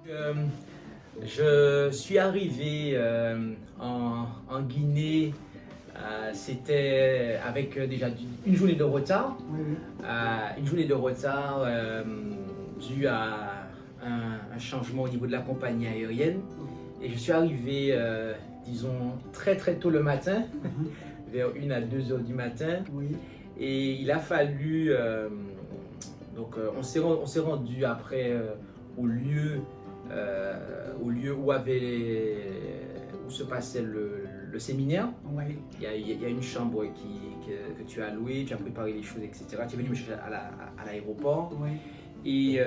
Euh, je suis arrivé en Guinée, c'était avec déjà une journée de retard, une journée de retard dû à un changement au niveau de la compagnie aérienne. Et je suis arrivé, disons, très tôt le matin, vers 1 à 2 heures du matin. Et il a fallu, on s'est rendu après au lieu où se passait le séminaire. Il y a une chambre que tu as louée, tu as préparé les choses, etc. Tu es venu me chercher à l'aéroport. Et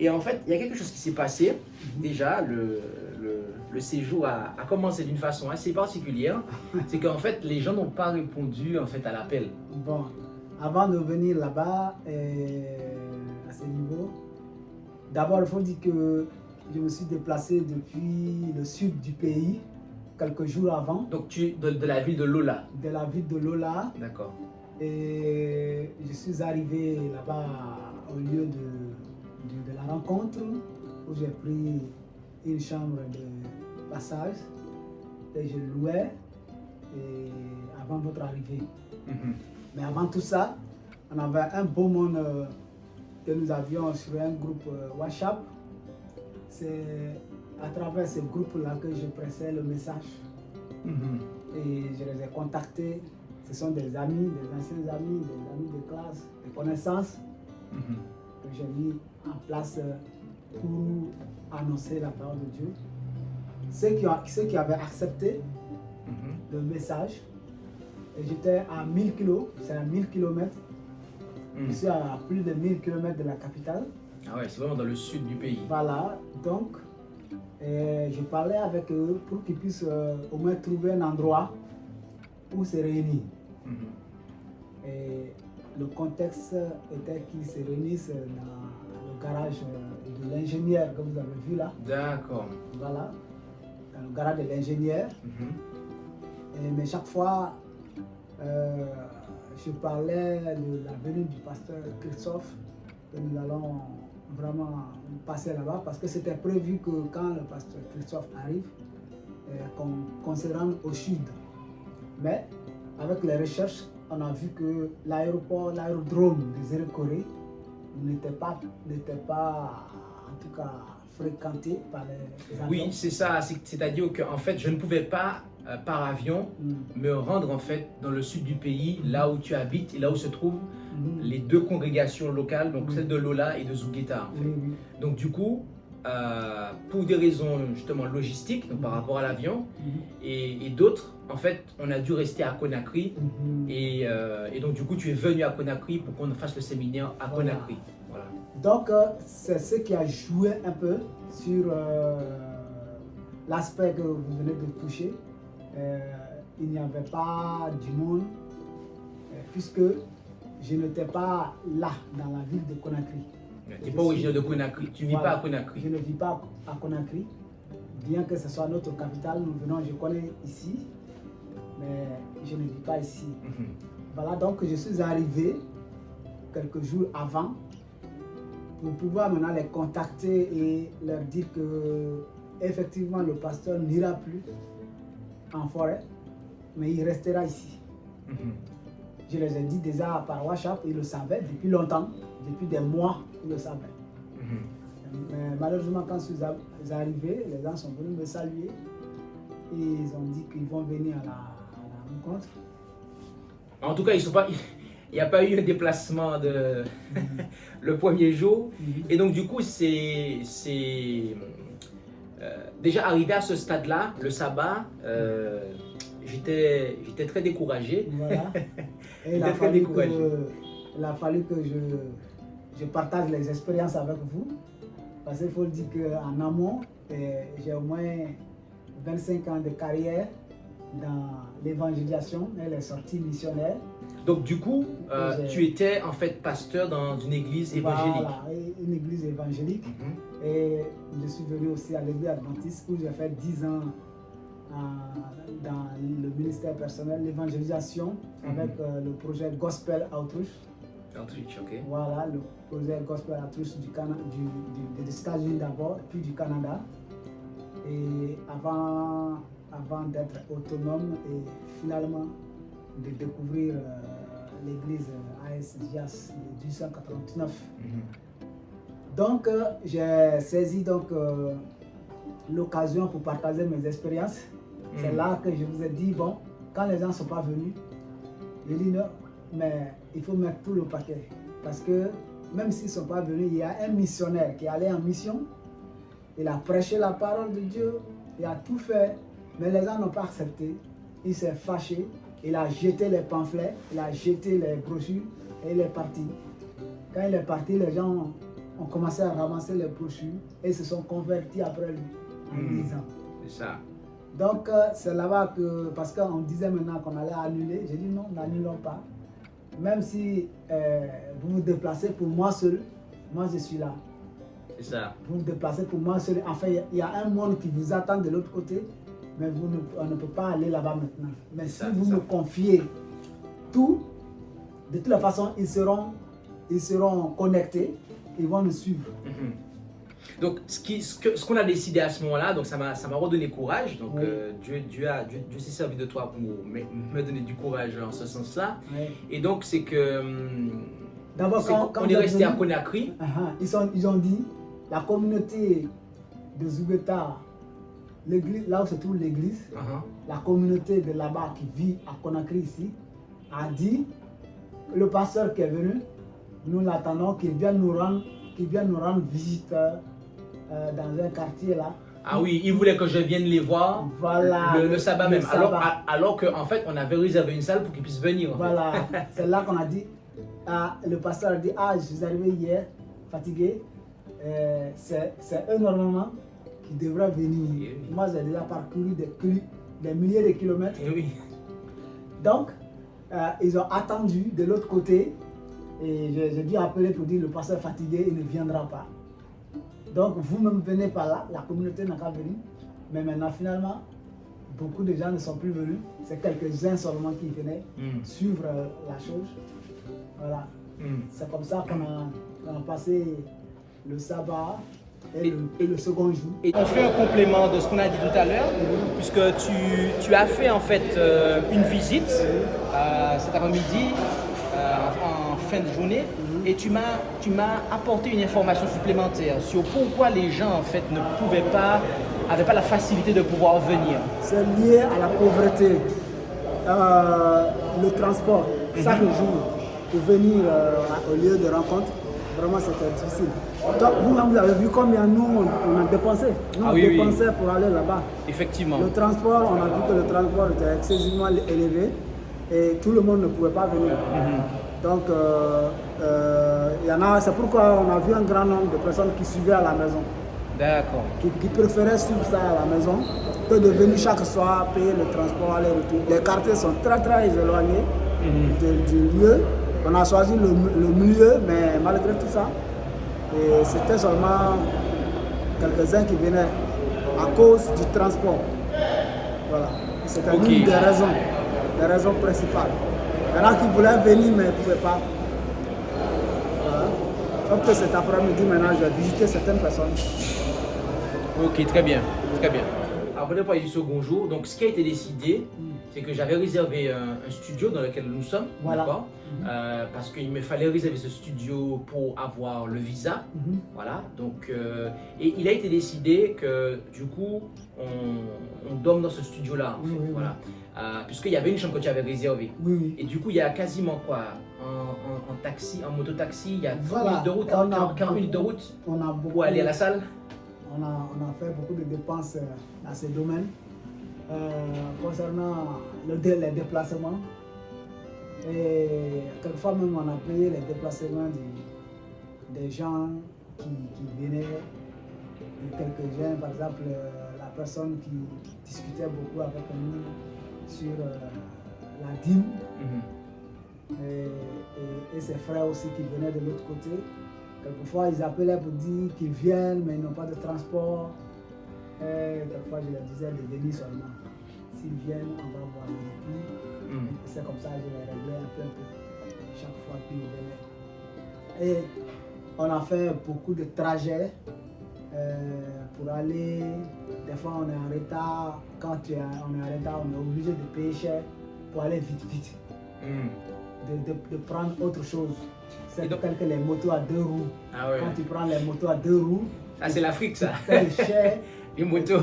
en fait, il y a quelque chose qui s'est passé. Déjà, le séjour a commencé d'une façon assez particulière. C'est qu'en fait, les gens n'ont pas répondu en fait, à l'appel. Bon, avant de venir là-bas, à ce niveau, d'abord, il faut dire que je me suis déplacé depuis le sud du pays, quelques jours avant. Donc, de la ville de Lola. De la ville de Lola. D'accord. Et je suis arrivé là-bas au lieu de la rencontre, où j'ai pris une chambre de passage et je louais avant votre arrivée. Mais avant tout ça, on avait un beau monde que nous avions sur un groupe WhatsApp. C'est à travers ce groupe-là que je pressais le message. Et je les ai contactés. Ce sont des amis, des anciens amis, des amis de classe, des connaissances que j'ai mis en place pour annoncer la parole de Dieu. Ceux qui avaient accepté le message, et j'étais à 1000 km, c'est à 1000 km. Je suis à plus de 1000 km de la capitale. Ah ouais, c'est vraiment dans le sud du pays. Voilà, donc je parlais avec eux pour qu'ils puissent au moins trouver un endroit où se réunir. Et le contexte était qu'ils se réunissent dans le garage de l'ingénieur que vous avez vu là. D'accord. Voilà, dans le garage de l'ingénieur. Mais chaque fois, je parlais de la venue du pasteur Christophe, que nous allons vraiment passer là-bas, parce que c'était prévu que quand le pasteur Christophe arrive, qu'on se rende au sud. Mais avec les recherches, on a vu que l'aérodrome des Zéro-Corée n'était pas en tout cas fréquenté par les avions. Oui, c'est ça. C'est-à-dire qu'en fait, je ne pouvais pas, par avion, me rendre en fait dans le sud du pays, là où tu habites et là où se trouvent les deux congrégations locales, donc celle de Lola et de Zougueta. En fait. Donc du coup, pour des raisons justement logistiques, donc par rapport à l'avion et d'autres, en fait, on a dû rester à Conakry et donc du coup, tu es venu à Conakry pour qu'on fasse le séminaire à Conakry. Voilà. Donc, c'est ce qui a joué un peu sur l'aspect que vous venez de toucher. Il n'y avait pas du monde, puisque je n'étais pas là, dans la ville de Conakry. Tu n'es pas originaire de Conakry, tu ne vis pas à Conakry. Je ne vis pas à Conakry, bien que ce soit notre capitale, je connais ici, mais je ne vis pas ici. Voilà, donc je suis arrivé quelques jours avant pour pouvoir maintenant les contacter et leur dire que effectivement le pasteur n'ira plus en forêt, mais il restera ici. Je les ai dit déjà par WhatsApp, ils le savaient depuis longtemps, depuis des mois, ils le savaient. Mais malheureusement, quand je suis arrivé, les gens sont venus me saluer et ils ont dit qu'ils vont venir à la rencontre. En tout cas, il n'y a pas eu un déplacement le premier jour. Et donc, du coup, c'est déjà arrivé à ce stade-là, le sabbat, j'étais très découragé. Voilà. Et il a fallu que je partage les expériences avec vous. Parce qu'il faut dire qu'en amont, j'ai au moins 25 ans de carrière dans l'évangélisation et les sorties missionnaires. Donc du coup, tu étais en fait pasteur dans une église évangélique. Voilà, une église évangélique. Et je suis venu aussi à l'église adventiste où j'ai fait 10 ans dans le ministère personnel, l'évangélisation avec le projet Gospel Outreach. Outreach, ok. Voilà, le projet Gospel Outreach des États-Unis d'abord, puis du Canada. Et avant d'être autonome et finalement de découvrir l'église ASJAS de 1889. Donc, j'ai saisi l'occasion pour partager mes expériences. C'est là que je vous ai dit, bon, quand les gens ne sont pas venus, je dis non, mais il faut mettre tout le paquet. Parce que même s'ils ne sont pas venus, il y a un missionnaire qui est allé en mission. Il a prêché la parole de Dieu, il a tout fait, mais les gens n'ont pas accepté. Il s'est fâché, il a jeté les pamphlets, il a jeté les brochures et il est parti. Quand il est parti, les gens ont commencé à ramasser les brochures et se sont convertis après lui en 10 ans. C'est ça. Donc c'est là-bas que, parce qu'on disait maintenant qu'on allait annuler, j'ai dit non, n'annulons pas. Même si vous vous déplacez pour moi seul, moi je suis là. C'est ça. Vous vous déplacez pour moi seul. Enfin, il y a un monde qui vous attend de l'autre côté, mais on ne peut pas aller là-bas maintenant. Mais si vous me confiez tout, de toute façon, ils seront connectés, ils vont nous suivre. Donc, ce qu'on a décidé à ce moment-là, donc ça m'a redonné courage. Donc, Dieu s'est servi de toi pour me donner du courage en ce sens-là. Et donc, c'est que d'abord, quand on est resté à Conakry. Ils ont dit, la communauté de Zougueta, là où se trouve l'église, la communauté de là-bas qui vit à Conakry ici, a dit, le pasteur qui est venu, nous l'attendons, qu'il vienne nous rendre visite dans un quartier là. Ah oui, il voulait que je vienne les voir le sabbat même. Alors qu'en fait, on avait réservé une salle pour qu'ils puissent venir. Voilà, c'est là qu'on a dit, le pasteur a dit, je suis arrivé hier, fatigué. C'est eux normalement qui devraient venir. Moi, j'ai déjà parcouru des milliers de kilomètres. Donc, ils ont attendu de l'autre côté. Et j'ai dû appeler pour dire le pasteur fatigué, il ne viendra pas. Donc vous-même venez par là, la communauté n'a qu'à venir. Mais maintenant finalement, beaucoup de gens ne sont plus venus. C'est quelques-uns seulement qui venaient suivre la chose. Voilà. C'est comme ça qu'on a passé le sabbat et le second jour. Et on fait un complément de ce qu'on a dit tout à l'heure, puisque tu as fait en fait une visite cet après-midi en fin de journée et tu m'as apporté une information supplémentaire sur pourquoi les gens en fait n'avaient pas la facilité de pouvoir venir. C'est lié à la pauvreté, le transport, chaque jour pour venir au lieu de rencontre. Vraiment, c'était difficile. Donc, vous avez vu combien nous, on a dépensé. On dépensait pour aller là-bas. Effectivement. Le transport, on a vu que le transport était excessivement élevé et tout le monde ne pouvait pas venir. Donc, c'est pourquoi on a vu un grand nombre de personnes qui suivaient à la maison. D'accord. Qui préféraient suivre ça à la maison que de venir chaque soir payer le transport aller-retour. Les quartiers sont très très éloignés du lieu. On a choisi le milieu, mais malgré tout ça, c'était seulement quelques-uns qui venaient à cause du transport. Voilà. C'était l'une des raisons principales. Il y en a qui voulaient venir, mais ils ne pouvaient pas. Voilà. Sauf que cet après-midi, maintenant, je vais visiter certaines personnes. Ok, très bien. Très bien. Après de parler du second jour, donc ce qui a été décidé, c'est que j'avais réservé un studio dans lequel nous sommes, d'accord, parce qu'il me fallait réserver ce studio pour avoir le visa, voilà. Donc, et il a été décidé que du coup, on dorme dans ce studio-là, en fait, voilà, puisqu'il y avait une chambre que tu avais réservée. Et du coup, il y a quasiment quoi, en taxi, en moto-taxi, il y a 30 minutes de route, 40 minutes de route pour aller à la salle. On a fait beaucoup de dépenses dans ces domaines. Concernant les déplacements, et quelquefois même on a payé les déplacements des gens qui venaient, quelques jeunes, par exemple, la personne qui discutait beaucoup avec nous sur la dîme, et ses frères aussi qui venaient de l'autre côté. Quelquefois, ils appelaient pour dire qu'ils viennent, mais ils n'ont pas de transport. Quelquefois, je leur disais de venir seulement. S'ils viennent, on va voir les époux. C'est comme ça que je les réglais un peu chaque fois qu'ils venaient. Et on a fait beaucoup de trajets pour aller. Des fois, on est en retard. Quand on est en retard, on est obligé de payer cher pour aller vite. De prendre autre chose. C'est tel que les motos à 2 roues. Ah ouais. Quand tu prends les motos à 2 roues, c'est l'Afrique ça. Tu payes cher. Les motos.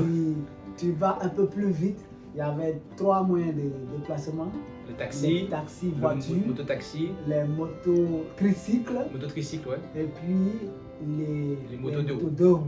Tu vas un peu plus vite. Il y avait 3 moyens de déplacement. Le taxi, les taxis, voitures, mototaxi, les motos tricycles, ouais. Et puis les motos 2 roues.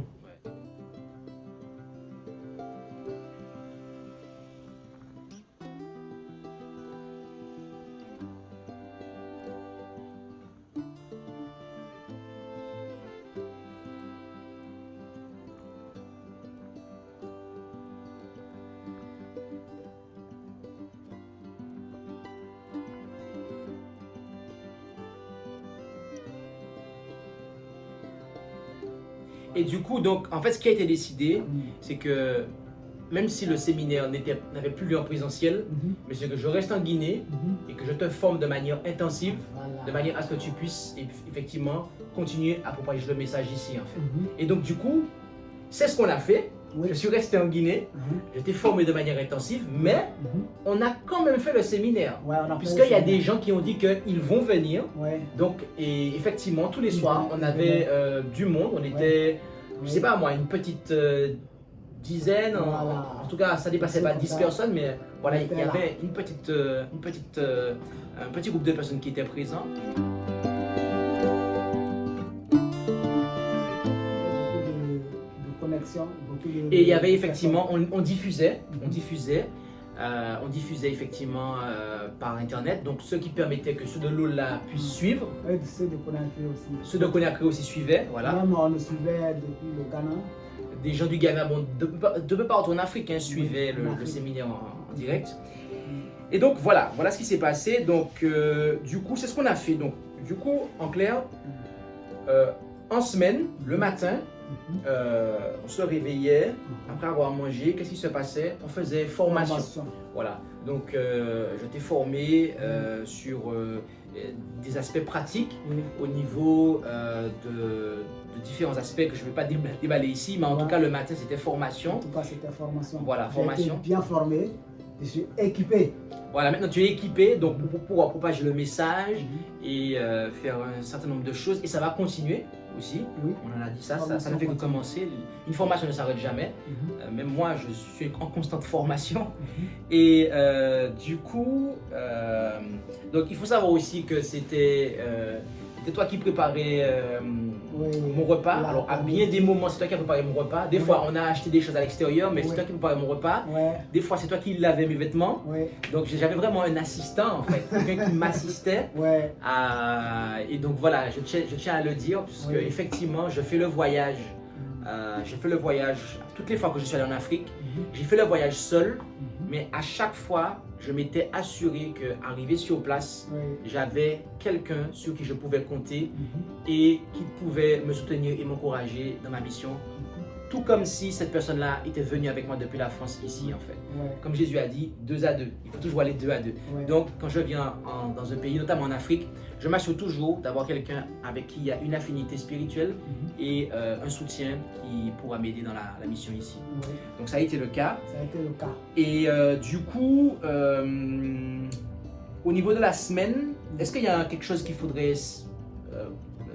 Et du coup, donc, en fait, ce qui a été décidé, c'est que même si le séminaire n'avait plus lieu en présentiel, mais c'est que je reste en Guinée et que je te forme de manière intensive, de manière à ce que tu puisses effectivement continuer à propager le message ici, en fait. Et donc, du coup, c'est ce qu'on a fait. Je suis resté en Guinée, j'étais formé de manière intensive, mais on a quand même fait le séminaire. Puisqu'il y a des gens qui ont dit qu'ils vont venir. Donc, et effectivement, tous les soirs, on avait du monde. On était, je sais pas moi, une petite dizaine. En tout cas, ça dépassait pas 10 personnes, mais voilà, il y avait un petit groupe de personnes qui étaient présents. Et il y avait effectivement, on diffusait effectivement par internet, donc ce qui permettait que ceux de Lola puissent suivre. Ceux de Conakry aussi. Ceux de Conakry aussi suivaient, voilà. Même on le suivait depuis le Ghana. Des gens du Ghana, bon, de peu partout en Afrique, suivaient le séminaire en direct. Et donc voilà ce qui s'est passé. Donc du coup, c'est ce qu'on a fait. Donc du coup, en clair, en semaine, le matin, on se réveillait après avoir mangé. Qu'est-ce qui se passait? On faisait formation. Voilà. Donc, j'étais formé sur des aspects pratiques au niveau de différents aspects que je ne vais pas déballer ici, mais en tout cas, le matin, c'était formation. En tout cas, c'était formation. Voilà, formation. J'étais bien formé. Je suis équipé. Voilà, maintenant tu es équipé donc pour pouvoir propager le message et faire un certain nombre de choses. Et ça va continuer aussi. On en a dit ça ne fait que commencer. Une formation ne s'arrête jamais. Même moi, je suis en constante formation. Et du coup, donc il faut savoir aussi que c'était toi qui préparais mon repas. Alors à bien des moments, c'est toi qui as préparé mon repas. Des fois, on a acheté des choses à l'extérieur, mais c'est toi qui préparais mon repas. Des fois, c'est toi qui lavais mes vêtements. Donc j'avais vraiment un assistant en fait, quelqu'un qui m'assistait. Et donc voilà, je tiens à le dire, puisque effectivement, je fais le voyage. Toutes les fois que je suis allé en Afrique, j'ai fait le voyage seul, mais à chaque fois, je m'étais assuré qu'arrivé sur place, j'avais quelqu'un sur qui je pouvais compter et qui pouvait me soutenir et m'encourager dans ma mission. Tout comme si cette personne-là était venue avec moi depuis la France ici en fait. Comme Jésus a dit, 2 à 2. Il faut toujours aller 2 à 2. Donc quand je viens dans un pays, notamment en Afrique, je m'assure toujours d'avoir quelqu'un avec qui il y a une affinité spirituelle et un soutien qui pourra m'aider dans la mission ici. Donc ça a été le cas. Et du coup, au niveau de la semaine, est-ce qu'il y a quelque chose qu'il faudrait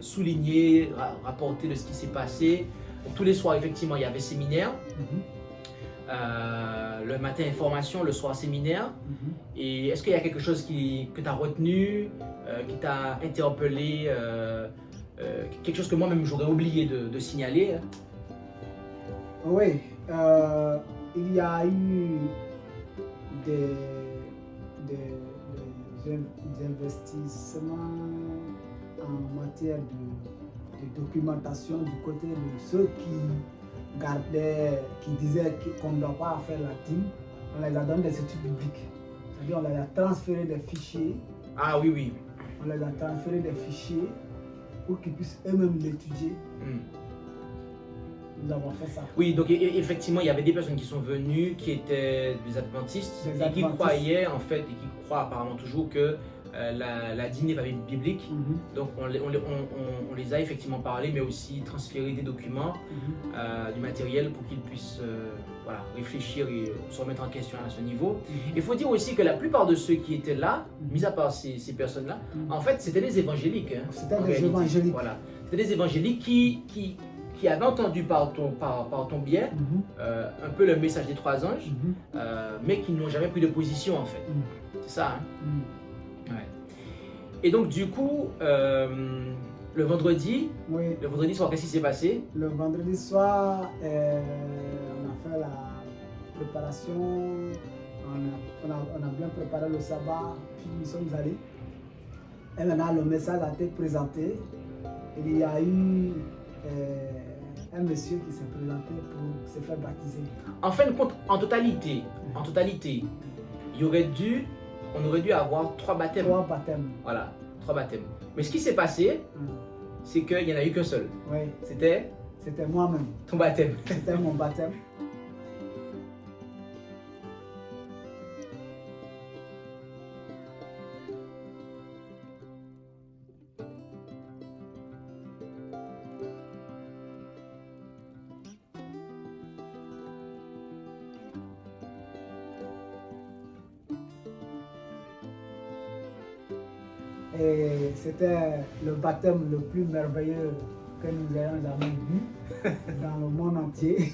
souligner, rapporter de ce qui s'est passé? Donc, tous les soirs, effectivement, il y avait séminaire. Le matin, information, le soir, séminaire. Et est-ce qu'il y a quelque chose que tu as retenu, qui t'a interpellé, quelque chose que moi-même j'aurais oublié de signaler? Oui, il y a eu des investissements en matière de de documentation du côté de ceux qui gardaient, qui disaient qu'on ne doit pas faire la dîme. On les a donné des études bibliques. C'est-à-dire on les a transféré des fichiers. Ah oui, oui. On les a transféré des fichiers pour qu'ils puissent eux-mêmes l'étudier. Nous avons fait ça. Oui, donc effectivement, il y avait des personnes qui sont venues, qui étaient des adventistes, et qui croyaient en fait, et qui croient apparemment toujours que la dîme n'est pas biblique. Donc on les a effectivement parlé, mais aussi transféré des documents, du matériel pour qu'ils puissent voilà, réfléchir et se remettre en question à ce niveau. Il faut dire aussi que la plupart de ceux qui étaient là, mis à part ces personnes-là, en fait c'était des évangéliques. Hein, c'était des évangéliques. Voilà. C'était des évangéliques qui avaient entendu par ton biais un peu le message des 3 anges, mais qui n'ont jamais pris de position en fait. C'est ça, hein? Ouais. Et donc du coup, le vendredi soir, qu'est-ce qui s'est passé? Le vendredi soir, on a fait la préparation, on a bien préparé le sabbat, puis nous sommes allés. Et maintenant le message a été présenté. Il y a eu un monsieur qui s'est présenté pour se faire baptiser. En fin de compte, en totalité, on aurait dû avoir 3 baptêmes. 3 baptêmes. Voilà, 3 baptêmes. Mais ce qui s'est passé, c'est qu'il n'y en a eu qu'un seul. Oui. C'était moi-même. Ton baptême. C'était mon baptême. Et c'était le baptême le plus merveilleux que nous ayons jamais vu dans le monde entier.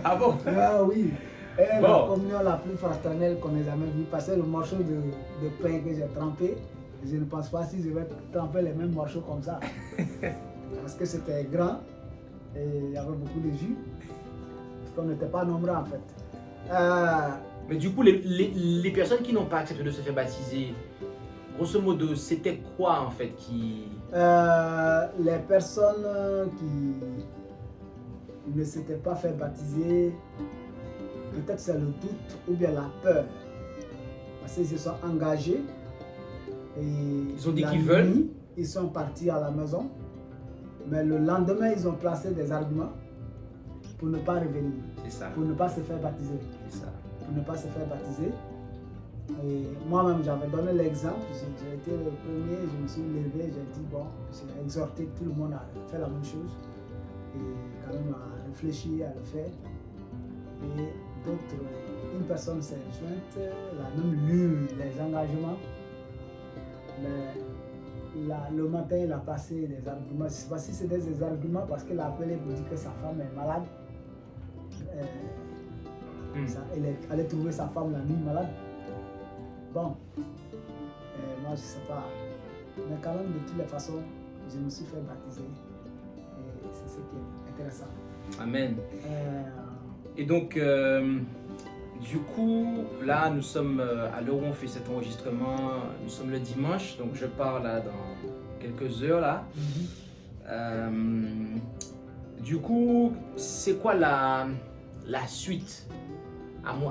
Ah bon? Ah oui. Et la communion la plus fraternelle qu'on ait jamais vue. Parce que le morceau de pain que j'ai trempé, je ne pense pas si je vais tremper les mêmes morceaux comme ça. Parce que c'était grand et il y avait beaucoup de jus. Parce qu'on n'était pas nombreux en fait. Mais du coup, les personnes qui n'ont pas accepté de se faire baptiser, grosso modo, c'était quoi en fait qui... Les personnes qui ne s'étaient pas fait baptiser, peut-être c'est le doute ou bien la peur. Parce qu'ils se sont engagés et ils ont dit qu'ils veulent. Ils sont partis à la maison, mais le lendemain, ils ont placé des arguments pour ne pas revenir. C'est ça. Pour ne pas se faire baptiser. C'est ça. Pour ne pas se faire baptiser. Et moi-même, j'avais donné l'exemple. J'ai été le premier, je me suis levé, j'ai dit, bon, j'ai exhorté tout le monde à faire la même chose. Et quand même à réfléchir, à le faire. Et d'autres, une personne s'est jointe, elle a même lu les engagements. Mais le matin, il a passé des arguments. Je ne sais pas si c'était des arguments parce qu'il a appelé pour dire que sa femme est malade. Elle allait trouver sa femme la nuit malade. Bon, moi je ne sais pas. Mais quand même, de toutes les façons, je me suis fait baptiser. Et c'est ce qui est intéressant. Amen. Et donc, du coup, là, nous sommes à l'heure où on fait cet enregistrement, nous sommes le dimanche, donc je pars là dans quelques heures là. Du coup, c'est quoi la suite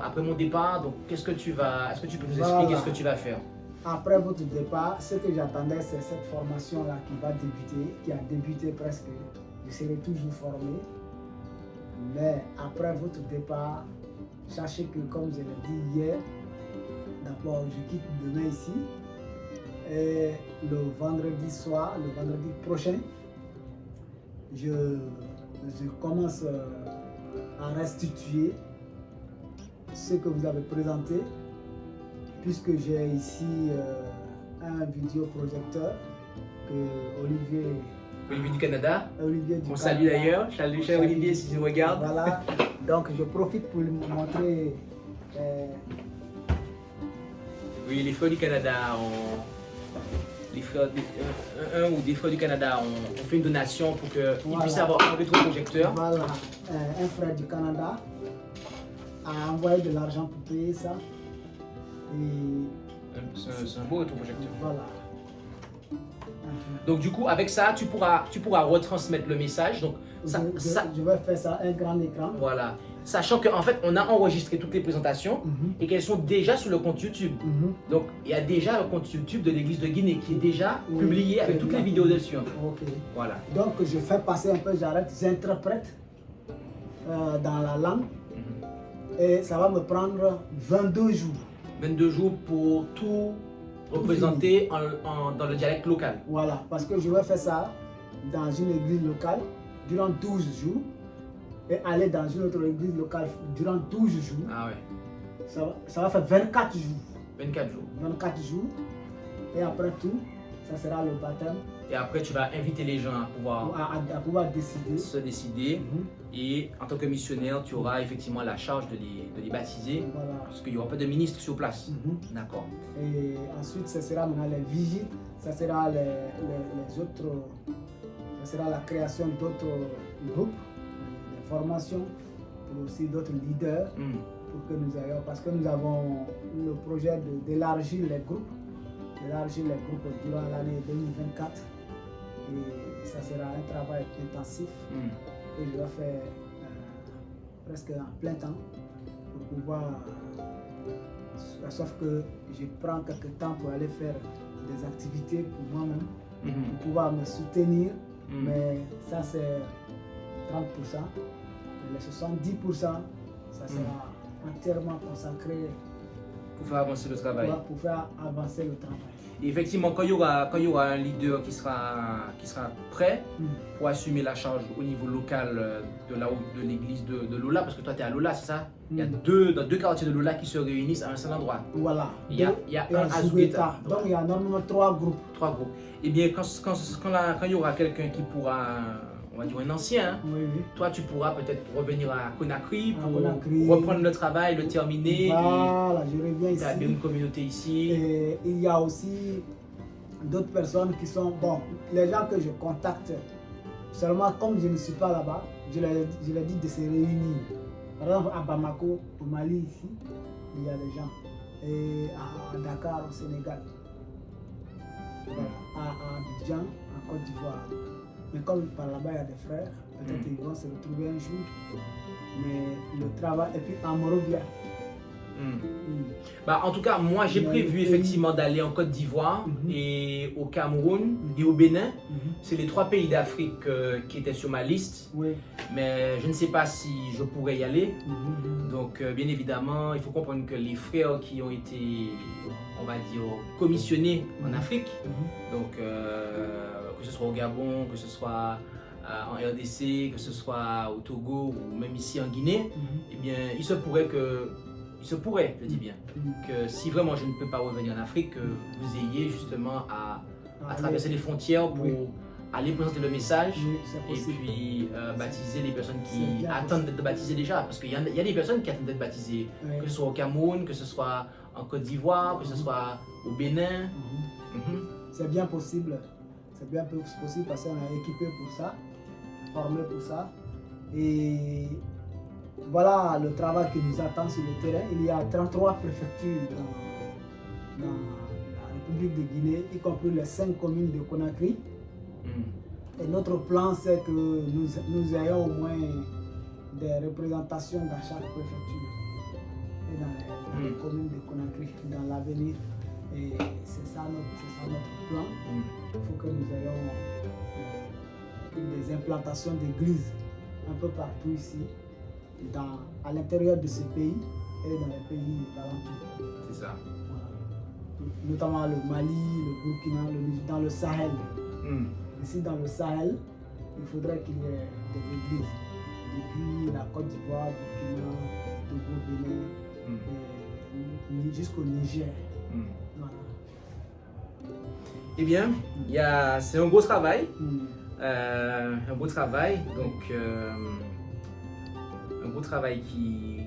après mon départ? Donc, est-ce que tu peux nous expliquer ce que tu vas faire? Après votre départ, ce que j'attendais, c'est cette formation-là qui va débuter, qui a débuté presque. Je serai toujours formé. Mais après votre départ, sachez que, comme je l'ai dit hier, d'abord, je quitte demain ici. Et le vendredi soir, le vendredi prochain, je commence à restituer ce que vous avez présenté, puisque j'ai ici un vidéoprojecteur que Olivier du Canada. Olivier du On salue d'ailleurs. Salut cher Olivier si tu regardes. Voilà, donc je profite pour lui montrer. Oui, les frères du Canada un ou des frères du Canada ont fait une donation pour qu'ils puissent avoir un rétroprojecteur. Voilà, un frère du Canada a envoyé de l'argent pour payer ça. C'est un beau rétroprojecteur. Voilà. Donc du coup, avec ça, tu pourras retransmettre le message. Donc, je vais faire ça, un grand écran. Voilà. Sachant qu'en fait, on a enregistré toutes les présentations et qu'elles sont déjà sur le compte YouTube. Donc, il y a déjà le compte YouTube de l'Église de Guinée qui est déjà publié avec toutes les vidéos dessus. Ok. Voilà. Donc, je fais passer un peu, j'arrête, j'interprète dans la langue et ça va me prendre 22 jours. 22 jours pour tout représenter dans le dialecte local. Voilà, parce que je vais faire ça dans une église locale durant 12 jours et aller dans une autre église locale durant 12 jours. Ah ouais. Ça va faire 24 jours. 24 jours. 24 jours. Et après tout, ça sera le baptême. Et après, tu vas inviter les gens à pouvoir décider. Se décider. Et en tant que missionnaire, tu auras effectivement la charge de les baptiser. Voilà. Parce qu'il n'y aura pas de ministre sur place. D'accord. Et ensuite, ce sera maintenant les vigiles. Ça sera les autres. Ça sera la création d'autres groupes, des formations, pour aussi d'autres leaders. Pour que nous ayons. Parce que nous avons le projet d'élargir les groupes. Élargir les groupes durant l'année 2024. Et ça sera un travail intensif que je vais faire presque en plein temps pour pouvoir, sauf que je prends quelques temps pour aller faire des activités pour moi-même, pour pouvoir me soutenir, mais ça c'est 30%, et les 70% ça sera entièrement consacré pour faire avancer le travail. Pour faire avancer le travail. Et effectivement, quand il y aura un leader qui sera prêt pour assumer la charge au niveau local de l'église de Lola, parce que toi tu es à Lola, c'est ça? Il y a deux quartiers de Lola qui se réunissent à un seul endroit. Voilà. Il y a un à Zougueta. Donc il y a normalement 3 groupes. 3 groupes. Et bien quand il y aura quelqu'un qui pourra, on va dire un ancien, toi tu pourras peut-être revenir à Conakry pour reprendre le travail, le terminer. Voilà, je reviens ici. Tu as une communauté ici. Et il y a aussi d'autres personnes qui sont, bon, les gens que je contacte, seulement comme je ne suis pas là-bas, je leur dis de se réunir. Par exemple à Bamako, au Mali ici, il y a des gens. Et à Dakar, au Sénégal. Voilà. À Abidjan, en Côte d'Ivoire. Mais comme par là-bas il y a des frères, peut-être qu'ils vont se retrouver un jour. Mais le travail, et puis en Morovia. Bah, en tout cas, moi j'ai prévu effectivement d'aller en Côte d'Ivoire et au Cameroun et au Bénin. C'est les 3 pays d'Afrique qui étaient sur ma liste. Mais je ne sais pas si je pourrais y aller. Donc bien évidemment, il faut comprendre que les frères qui ont été, on va dire, commissionnés en Afrique, donc que ce soit au Gabon, que ce soit en RDC, que ce soit au Togo ou même ici en Guinée, eh bien il se pourrait, je dis bien, que si vraiment je ne peux pas revenir en Afrique, que vous ayez justement à traverser les frontières pour aller présenter le message et puis baptiser les personnes qui attendent d'être baptisées déjà. Parce qu'il y a des personnes qui attendent d'être baptisées, que ce soit au Cameroun, que ce soit en Côte d'Ivoire, que ce soit au Bénin. C'est bien possible. C'est bien possible parce qu'on est équipé pour ça, formé pour ça. Et voilà le travail qui nous attend sur le terrain. Il y a 33 préfectures dans la République de Guinée, y compris les 5 communes de Conakry. Et notre plan, c'est que nous ayons au moins des représentations dans chaque préfecture et dans les communes de Conakry dans l'avenir. Et c'est ça notre plan. Il faut que nous ayons des implantations d'églises un peu partout ici, à l'intérieur de ce pays et dans les pays d'alentour. C'est ça. Voilà. Notamment le Mali, le Burkina, dans le Sahel. Ici dans le Sahel, il faudrait qu'il y ait des églises. Depuis la Côte d'Ivoire, Burkina, Togo, Bénin, jusqu'au Niger. Voilà. Eh bien, c'est un beau travail. Un beau travail. Donc, un beau travail qui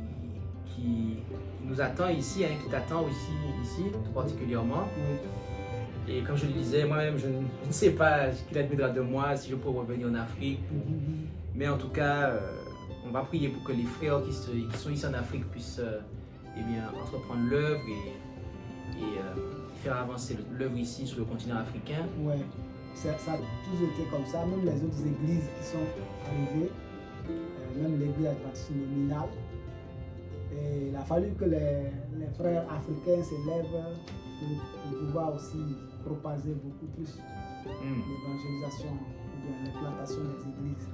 nous attend ici, qui t'attend aussi ici, tout particulièrement. Et comme je le disais, moi-même, je ne sais pas ce qu'il admettra de moi, si je peux revenir en Afrique. Mais en tout cas, on va prier pour que les frères qui sont ici en Afrique puissent entreprendre l'œuvre et faire avancer l'œuvre ici sur le continent africain. ça a toujours été comme ça, même les autres églises qui sont arrivées, même l'église adventiste nominale. Et il a fallu que les frères africains s'élèvent pour pouvoir aussi propager beaucoup plus l'évangélisation ou bien l'implantation des églises.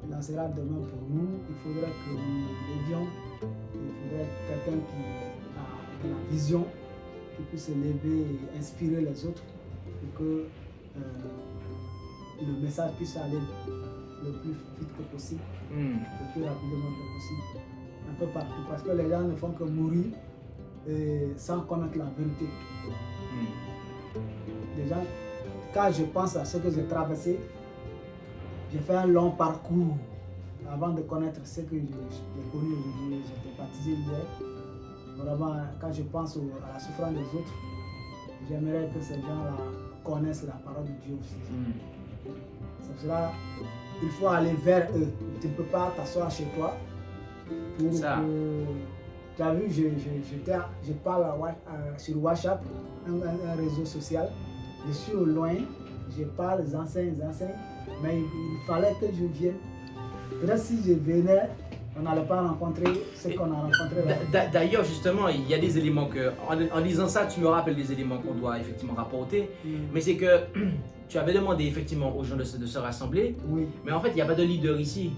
Il en sera demain pour nous. Il faudrait que nous l'aidions. Il faudrait quelqu'un qui a de la vision, qui puisse s'élever et inspirer les autres pour que le message puisse aller le plus vite que possible, le plus rapidement que possible, un peu partout. Parce que les gens ne font que mourir sans connaître la vérité. Déjà, quand je pense à ce que j'ai traversé, j'ai fait un long parcours avant de connaître ce que j'ai connu aujourd'hui. J'étais baptisé hier. Vraiment, quand je pense à la souffrance des autres, j'aimerais que ces gens-là connaissent la parole de Dieu aussi. C'est pour cela qu'il faut aller vers eux. Tu ne peux pas t'asseoir chez toi pour ça. Que... Tu as vu, je parle sur WhatsApp, un réseau social. Je suis au loin, je parle, j'enseigne, mais il fallait que je vienne. Peut-être si je venais, on n'allait pas rencontrer ce qu'on a rencontré là. D'ailleurs, justement, il y a des éléments que, en disant ça, tu me rappelles des éléments qu'on doit effectivement rapporter. Mais c'est que tu avais demandé effectivement aux gens de se rassembler. Oui. Mais en fait, il n'y a pas de leader ici.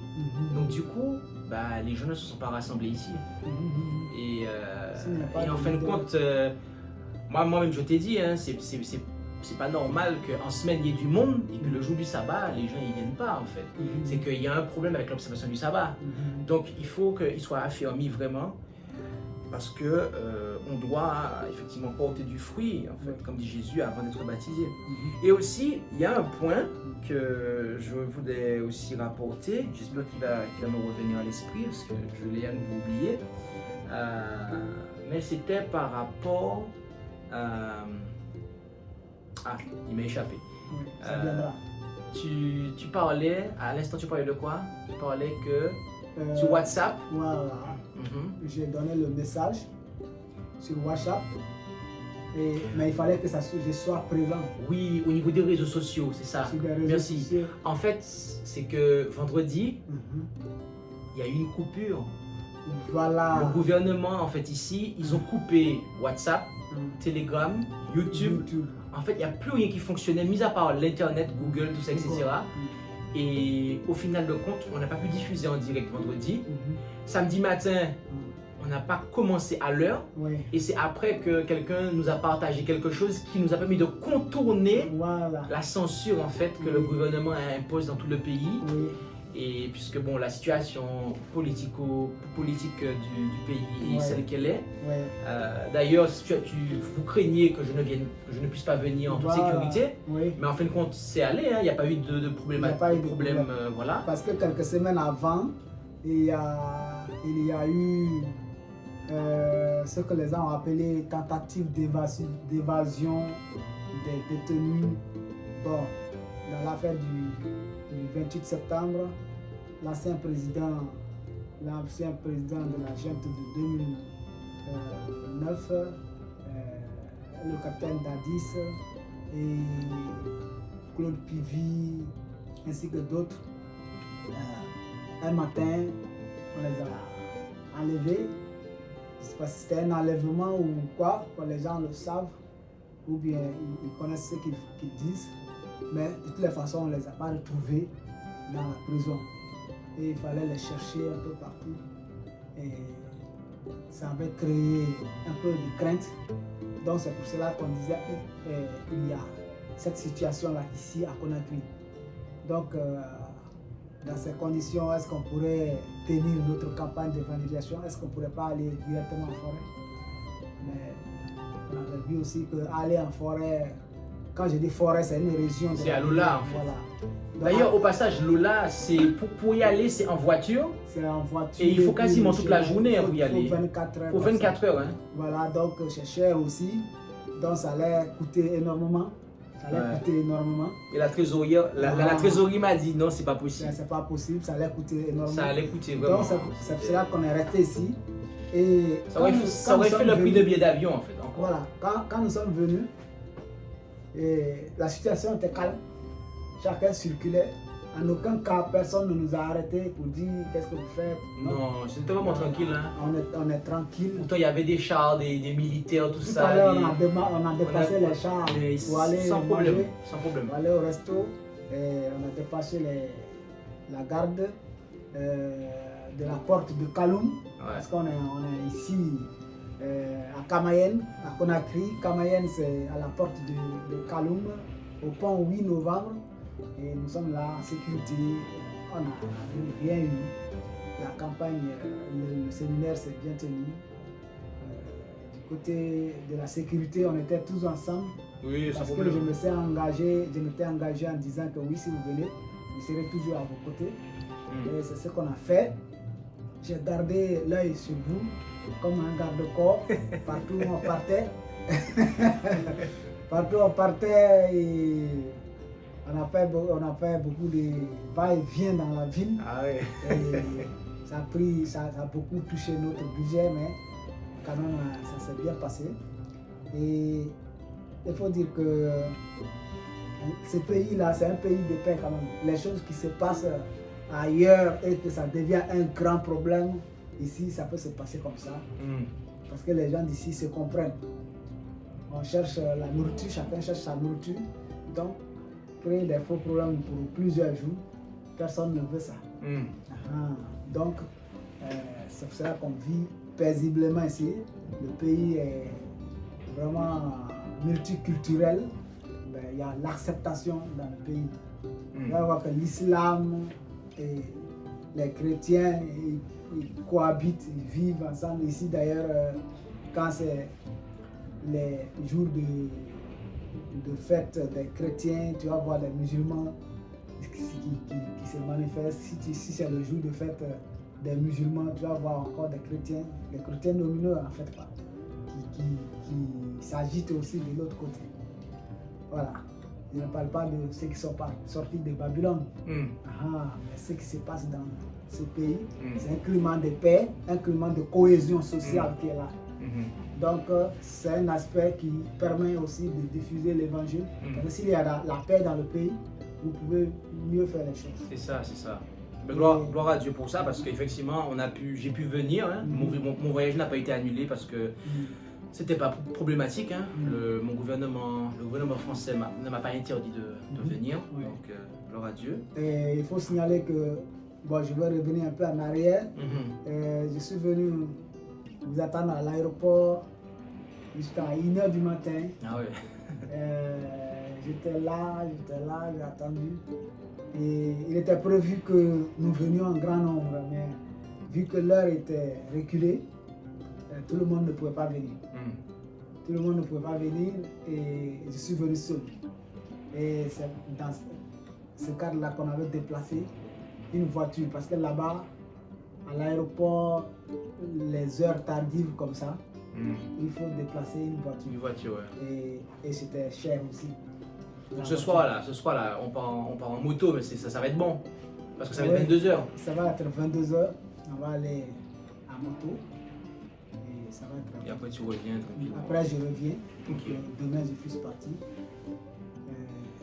Donc du coup, les gens ne se sont pas rassemblés ici. Et en fin de compte, moi-même, je t'ai dit, hein, c'est pas normal qu'en semaine il y ait du monde et que le jour du sabbat, les gens ne viennent pas en fait. C'est qu'il y a un problème avec l'observation du sabbat. Donc il faut qu'il soit affermi vraiment parce que on doit effectivement porter du fruit, en fait, comme dit Jésus, avant d'être baptisé. Et aussi, il y a un point que je voulais aussi rapporter, j'espère qu'il va me revenir à l'esprit parce que je l'ai à nouveau oublié, mais c'était par rapport il m'a échappé. Oui, ça viendra. Tu parlais, à l'instant tu parlais de quoi? Tu parlais que sur WhatsApp. Voilà. J'ai donné le message sur WhatsApp, mais il fallait que je sois présent. Oui, au niveau des réseaux sociaux, c'est ça. Sur les réseaux Merci. sociaux. En fait, c'est que vendredi, il y a eu une coupure. Voilà. Le gouvernement, en fait, ici, ils ont coupé WhatsApp, Telegram, YouTube. En fait, il n'y a plus rien qui fonctionnait, mis à part l'Internet, Google, tout ça, etc. Et au final de compte, on n'a pas pu diffuser en direct vendredi. Samedi matin, on n'a pas commencé à l'heure. Et c'est après que quelqu'un nous a partagé quelque chose qui nous a permis de contourner la censure en fait que le gouvernement impose dans tout le pays. Et puisque bon, la situation politique du pays est celle qu'elle est. D'ailleurs, vous craignez que je ne puisse pas venir en toute sécurité. Mais en fin de compte, c'est allé. Il n'y a pas eu de problème. Voilà. Parce que quelques semaines avant, il y a eu ce que les gens ont appelé tentative d'évasion des détenus. Bon, dans l'affaire du 28 septembre, l'ancien président de la junte de 2009, le capitaine Dadis et Claude Pivy, ainsi que d'autres, un matin, on les a enlevés. Je ne sais pas si c'était un enlèvement ou quoi, les gens le savent, ou bien ils connaissent ce qu'ils disent. Mais de toutes les façons, on ne les a pas retrouvés dans la prison. Et il fallait les chercher un peu partout. Et ça avait créé un peu de crainte. Donc c'est pour cela qu'on disait qu'il y a cette situation-là ici à Conakry. Donc dans ces conditions, est-ce qu'on pourrait tenir notre campagne d'évangélisation? Est-ce qu'on ne pourrait pas aller directement en forêt? Mais on avait vu aussi qu'aller en forêt, quand je dis forêt, c'est une région. C'est à Lola en fait. Voilà. D'ailleurs, au passage, Lola, pour y aller, c'est en voiture. C'est en voiture. Et il faut quasiment toute la journée pour y aller. Il faut 24 heures. Pour 24 heures. Hein. Voilà, donc c'est cher aussi. Donc ça allait coûter énormément. Et la trésorerie m'a dit non, c'est pas possible. C'est pas possible, ça allait coûter énormément. Ça allait coûter vraiment. Donc c'est pour cela qu'on est resté ici. Et ça aurait fait le prix de billet d'avion en fait. Encore. Voilà, quand nous sommes venus, Et la situation était calme. Chacun circulait. En aucun cas, personne ne nous a arrêtés pour dire qu'est-ce que vous faites. Non, c'était vraiment tranquille. Hein. On est tranquille. Pourtant, il y avait des chars, des militaires, tout ça. Tout à l'heure, on a dépassé les chars pour aller sans manger, problème, sans problème. pour aller au resto. Et on a dépassé la garde de la porte de Kaloum. Ouais. Parce qu'on est ici à Kamayen, à Conakry. Kamayen, c'est à la porte de Kaloum, au pont 8 novembre. Et nous sommes là en sécurité. On n'a rien eu. La campagne, le séminaire s'est bien tenu. Du côté de la sécurité, on était tous ensemble. Oui, parce que je m'étais engagé en disant que oui, si vous venez, je serai toujours à vos côtés. Et c'est ce qu'on a fait. J'ai gardé l'œil sur vous comme un garde-corps partout où on partait. Partout où on partait, et on a fait beaucoup de va-et-vient dans la ville. Ah oui. Et ça a beaucoup touché notre budget, mais quand même ça s'est bien passé. Et il faut dire que ce pays-là, c'est un pays de paix quand même. Les choses qui se passent ailleurs et que ça devient un grand problème, ici ça peut se passer comme ça. Parce que les gens d'ici se comprennent. On cherche la nourriture, chacun cherche sa nourriture. Donc, créer des faux problèmes pour plusieurs jours, personne ne veut ça. Donc, c'est pour cela qu'on vit paisiblement ici. Le pays est vraiment multiculturel. Il y a l'acceptation dans le pays. On va voir que l'islam et les chrétiens ils cohabitent, ils vivent ensemble. Ici d'ailleurs, quand c'est les jours de fête des chrétiens, tu vas voir les musulmans qui se manifestent. Si c'est le jour de fête des musulmans, tu vas voir encore des chrétiens, les chrétiens nominaux en fait, qui s'agitent aussi de l'autre côté. Voilà. Je ne parle pas de ceux qui sont sortis de Babylone. Mais ce qui se passe dans ce pays, c'est un climat de paix, un climat de cohésion sociale qui est là. Donc, c'est un aspect qui permet aussi de diffuser l'évangile. Parce que s'il y a la paix dans le pays, vous pouvez mieux faire les choses. C'est ça, c'est ça. Mais gloire à Dieu pour ça, parce qu'effectivement, j'ai pu venir. Hein. Mon voyage n'a pas été annulé parce que c'était pas problématique. Hein. Le gouvernement français ne m'a pas interdit de venir. Oui. Donc, gloire à Dieu. Et il faut signaler que, je vais revenir un peu en arrière. Je suis venu vous attendre à l'aéroport jusqu'à 1h du matin. Ah ouais. J'étais là, j'ai attendu. Et il était prévu que nous venions en grand nombre, mais vu que l'heure était reculée, tout le monde ne pouvait pas venir. Tout le monde ne pouvait pas venir et je suis venu seul. Et c'est dans ce cadre-là qu'on avait déplacé une voiture, parce que là-bas, à l'aéroport, les heures tardives comme ça, il faut déplacer une voiture. Une voiture, ouais. Et c'était cher aussi. Donc ce soir-là, on part en moto, mais ça va être bon. Parce que ça va être 22h. Ça va être 22h. On va aller à moto. Et ça va être... Et après tu reviens tranquillement. Après je reviens. Okay. Demain je puisse partir.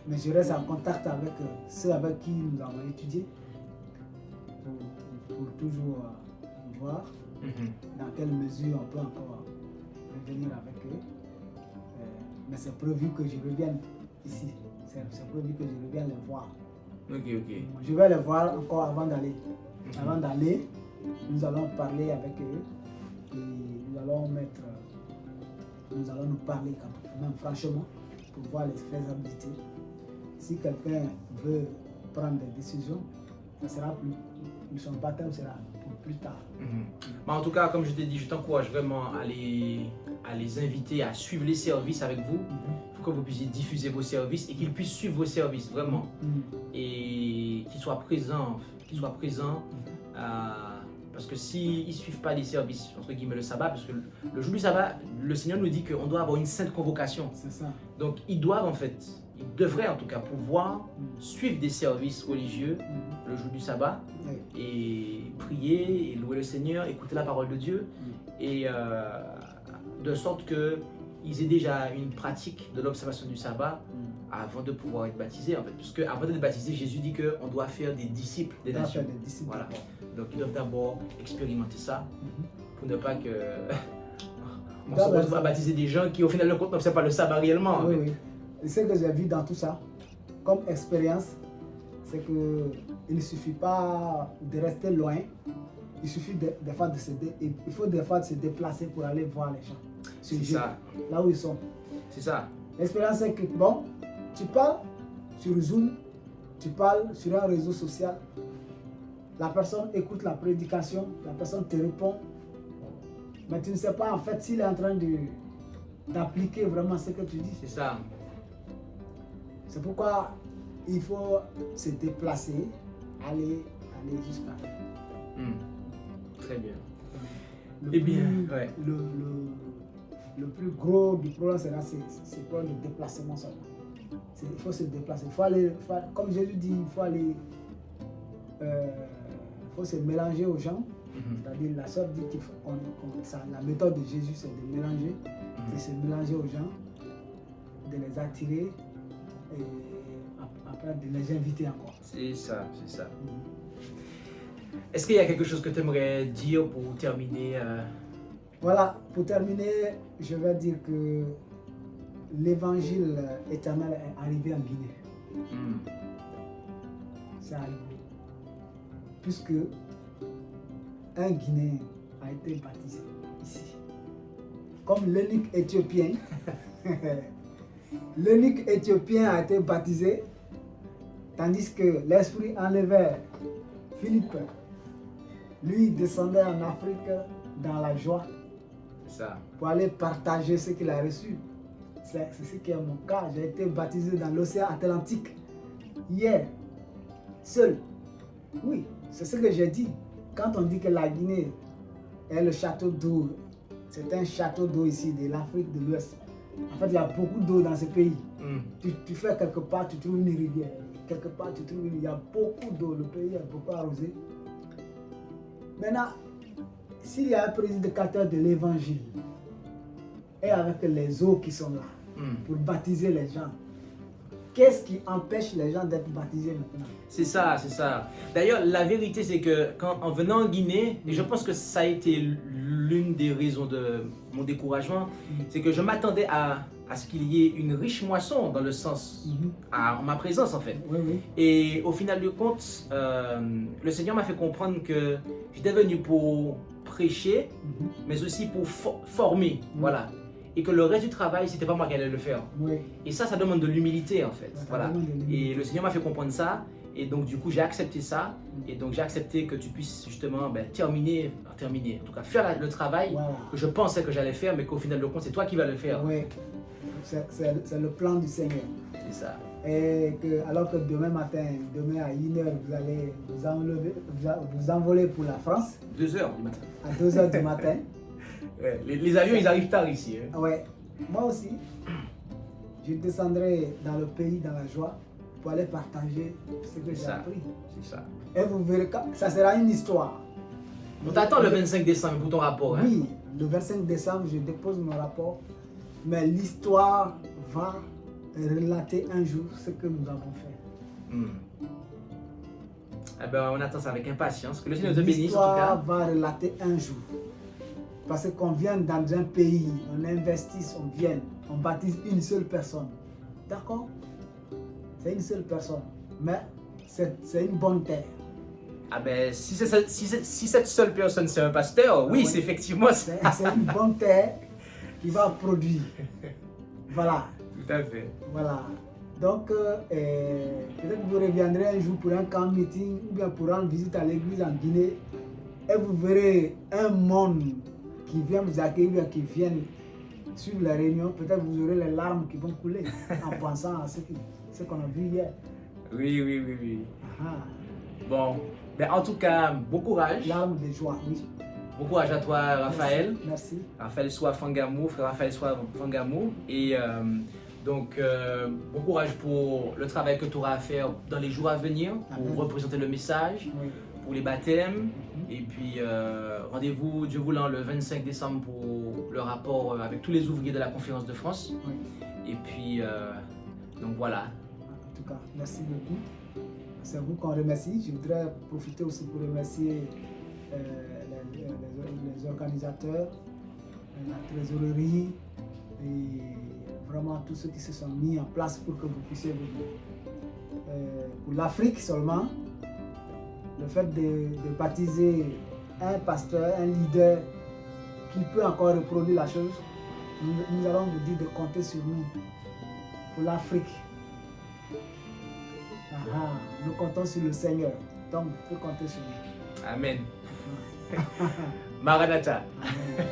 Mais je reste en contact avec ceux avec qui nous avons étudié. Pour toujours voir dans quelle mesure on peut encore revenir avec eux. Mais c'est prévu que je revienne ici. C'est prévu que je revienne les voir. Ok. Je vais les voir encore avant d'aller. Avant d'aller, nous allons parler avec eux et nous allons nous parler quand même franchement pour voir les faisabilités. Si quelqu'un veut prendre des décisions, ça sera plus. Son baptême sera pour plus tard. Mais en tout cas, comme je t'ai dit, je t'encourage vraiment à les inviter à suivre les services avec vous. Il faut que vous puissiez diffuser vos services et qu'ils puissent suivre vos services vraiment. Et qu'ils soient présents. Parce que s'ils ne suivent pas les services, entre guillemets le sabbat, parce que le jour du sabbat, le Seigneur nous dit qu'on doit avoir une sainte convocation. C'est ça. Donc ils devraient en tout cas pouvoir suivre des services religieux le jour du sabbat et prier et louer le Seigneur, écouter la parole de Dieu et de sorte que ils aient déjà une pratique de l'observation du sabbat avant de pouvoir être baptisés. En fait. Puisque avant d'être baptisé, Jésus dit qu'on doit faire des disciples des nations. Voilà. Donc ils doivent d'abord expérimenter ça pour ne pas que on se retrouve à baptiser des gens qui au final ne savent pas le sabbat réellement. Oui, oui. Et ce que j'ai vu dans tout ça, comme expérience, c'est qu'il ne suffit pas de rester loin. Il suffit des fois il faut des fois se déplacer pour aller voir les gens. C'est ça. Là où ils sont. C'est ça. L'expérience, c'est que, bon, tu parles sur Zoom, tu parles sur un réseau social, la personne écoute la prédication, la personne te répond, mais tu ne sais pas en fait s'il est en train d'appliquer vraiment ce que tu dis. C'est ça. C'est pourquoi il faut se déplacer, aller jusqu'à là. Très bien. Le plus gros du problème, c'est là, c'est le problème de déplacement seulement. Il faut se déplacer. Il faut aller, comme Jésus dit, il faut aller, faut se mélanger aux gens. C'est-à-dire, la sœur dit que la méthode de Jésus, c'est de mélanger, de se mélanger aux gens, de les attirer et après de les inviter encore. C'est ça, c'est ça. Est-ce qu'il y a quelque chose que tu aimerais dire pour terminer Voilà, pour terminer, je vais dire que l'évangile éternel est arrivé en Guinée. C'est arrivé. Puisque un Guinéen a été baptisé ici. Comme l'eunuque éthiopien. L'eunuque éthiopien a été baptisé, tandis que l'esprit enlevait Philippe. Lui descendait en Afrique dans la joie. Ça. Pour aller partager ce qu'il a reçu. C'est ce qui est mon cas. J'ai été baptisé dans l'océan Atlantique hier, seul. Oui, c'est ce que j'ai dit. Quand on dit que la Guinée est le château d'eau, c'est un château d'eau ici de l'Afrique de l'Ouest. En fait, il y a beaucoup d'eau dans ce pays. Tu fais quelque part, tu trouves une rivière. Quelque part, tu trouves il y a beaucoup d'eau. Le pays est beaucoup arrosé. Maintenant, s'il y a un prédicateur de l'évangile et avec les eaux qui sont là pour baptiser les gens, qu'est-ce qui empêche les gens d'être baptisés maintenant? C'est ça, c'est ça. D'ailleurs, la vérité, c'est que en venant en Guinée, et je pense que ça a été l'une des raisons de mon découragement, c'est que je m'attendais à ce qu'il y ait une riche moisson dans le sens, en ma présence en fait. Oui, oui. Et au final du compte, le Seigneur m'a fait comprendre que j'étais venu pour prêcher, mais aussi pour former, voilà. Et que le reste du travail, c'était pas moi qui allais le faire. Oui. Et ça demande de l'humilité en fait. Ça Voilà. Et le Seigneur m'a fait comprendre ça. Et donc du coup, j'ai accepté ça. Et donc j'ai accepté que tu puisses justement terminer, en tout cas faire le travail que je pensais que j'allais faire, mais qu'au final de compte, c'est toi qui vas le faire. Oui. C'est le plan du Seigneur. C'est ça. Et alors que demain matin, demain à 1h, vous allez vous envoler pour la France. 2h du matin. À 2h du matin. Ouais, les avions, ils arrivent tard ici. Hein. Ouais. Moi aussi, je descendrai dans le pays, dans la joie, pour aller partager ce que j'ai appris. C'est ça. Et vous verrez, ça sera une histoire. On t'attend le 25 décembre pour ton rapport. Hein? Oui, le 25 décembre, je dépose mon rapport. Mais l'histoire va relater un jour ce que nous avons fait. Eh ben, on attend ça avec impatience. Que le Seigneur te bénisse en tout cas. L'histoire va relater un jour. Parce qu'on vient dans un pays, on investit, on vient, on baptise une seule personne. D'accord? C'est une seule personne. Mais c'est une bonne terre. Ah ben, si cette seule personne c'est un pasteur, oui, c'est effectivement ça. C'est une bonne terre qui va produire. Voilà. Tout à fait. Voilà. Donc, peut-être que vous reviendrez un jour pour un camp meeting ou bien pour rendre visite à l'église en Guinée et vous verrez un monde qui vient vous accueillir, qui viennent suivre la réunion. Peut-être vous aurez les larmes qui vont couler en pensant à ce qu'on a vu hier. Oui. Bon, ben, en tout cas, bon courage. Larmes de joie, oui. Bon courage à toi, Raphaël. Merci. Raphaël Soa Fangamou, frère Raphaël Soa Fangamou. Et donc, bon courage pour le travail que tu auras à faire dans les jours à venir pour représenter le message. Oui. pour les baptêmes. Et puis rendez-vous, Dieu voulant, le 25 décembre pour le rapport avec tous les ouvriers de la Conférence de France. Oui. Et puis, donc voilà. En tout cas, merci beaucoup. C'est vous qu'on remercie. Je voudrais profiter aussi pour remercier les organisateurs, la trésorerie et vraiment tous ceux qui se sont mis en place pour que vous puissiez venir. Pour l'Afrique seulement, le fait de baptiser un pasteur, un leader qui peut encore reproduire la chose, nous allons vous dire de compter sur nous. Pour l'Afrique, nous comptons sur le Seigneur, donc vous pouvez compter sur nous. Amen. Maranatha. Amen.